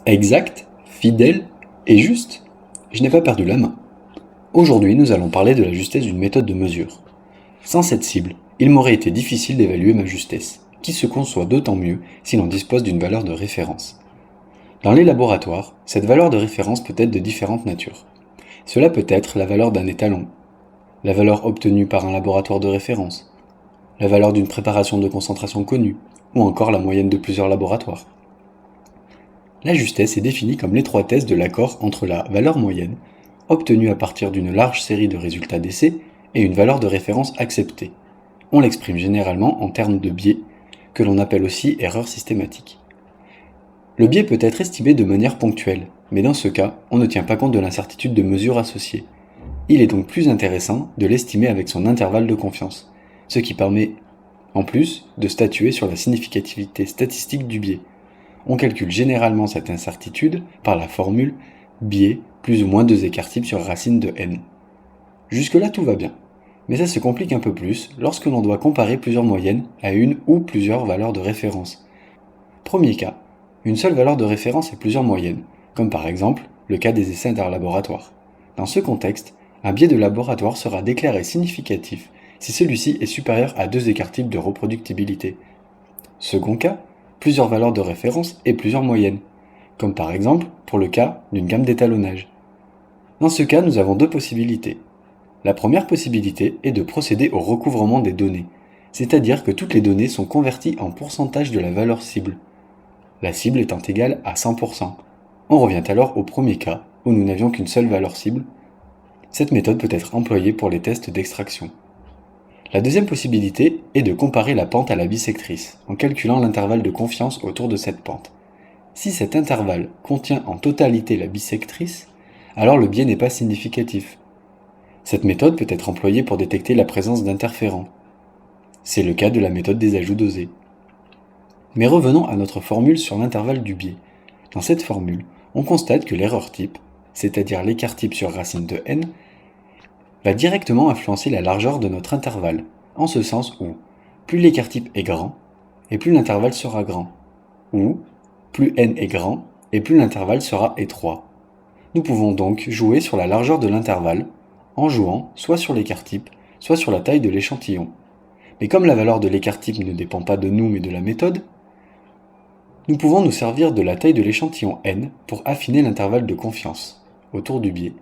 Exact, fidèle et juste. Je n'ai pas perdu la main. Aujourd'hui, nous allons parler de la justesse d'une méthode de mesure. Sans cette cible, il m'aurait été difficile d'évaluer ma justesse, qui se conçoit d'autant mieux si l'on dispose d'une valeur de référence. Dans les laboratoires, cette valeur de référence peut être de différentes natures. Cela peut être la valeur d'un étalon, la valeur obtenue par un laboratoire de référence, la valeur d'une préparation de concentration connue, ou encore la moyenne de plusieurs laboratoires. La justesse est définie comme l'étroitesse de l'accord entre la valeur moyenne, obtenue à partir d'une large série de résultats d'essai, et une valeur de référence acceptée. On l'exprime généralement en termes de biais, que l'on appelle aussi erreur systématique. Le biais peut être estimé de manière ponctuelle, mais dans ce cas, on ne tient pas compte de l'incertitude de mesure associée. Il est donc plus intéressant de l'estimer avec son intervalle de confiance, ce qui permet en plus de statuer sur la significativité statistique du biais. On calcule généralement cette incertitude par la formule biais plus ou moins 2 écarts types sur racine de n. Jusque-là tout va bien, mais ça se complique un peu plus lorsque l'on doit comparer plusieurs moyennes à une ou plusieurs valeurs de référence. Premier cas, une seule valeur de référence et plusieurs moyennes, comme par exemple le cas des essais interlaboratoires. Dans ce contexte, un biais de laboratoire sera déclaré significatif si celui-ci est supérieur à 2 écarts types de reproductibilité. Second cas, plusieurs valeurs de référence et plusieurs moyennes, comme par exemple pour le cas d'une gamme d'étalonnage. Dans ce cas, nous avons deux possibilités. La première possibilité est de procéder au recouvrement des données, c'est-à-dire que toutes les données sont converties en pourcentage de la valeur cible, la cible étant égale à 100%. On revient alors au premier cas, où nous n'avions qu'une seule valeur cible. Cette méthode peut être employée pour les tests d'extraction. La deuxième possibilité est de comparer la pente à la bissectrice, en calculant l'intervalle de confiance autour de cette pente. Si cet intervalle contient en totalité la bissectrice, alors le biais n'est pas significatif. Cette méthode peut être employée pour détecter la présence d'interférents. C'est le cas de la méthode des ajouts dosés. Mais revenons à notre formule sur l'intervalle du biais. Dans cette formule, on constate que l'erreur type, c'est-à-dire l'écart type sur racine de n, va directement influencer la largeur de notre intervalle, en ce sens où plus l'écart type est grand, et plus l'intervalle sera grand, ou plus n est grand, et plus l'intervalle sera étroit. Nous pouvons donc jouer sur la largeur de l'intervalle, en jouant soit sur l'écart type, soit sur la taille de l'échantillon. Mais comme la valeur de l'écart type ne dépend pas de nous mais de la méthode, nous pouvons nous servir de la taille de l'échantillon n pour affiner l'intervalle de confiance autour du biais.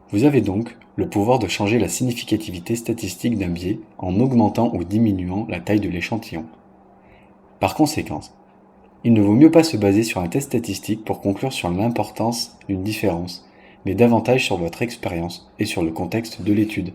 Vous avez donc le pouvoir de changer la significativité statistique d'un biais en augmentant ou diminuant la taille de l'échantillon. Par conséquent, il ne vaut mieux pas se baser sur un test statistique pour conclure sur l'importance d'une différence, mais davantage sur votre expérience et sur le contexte de l'étude.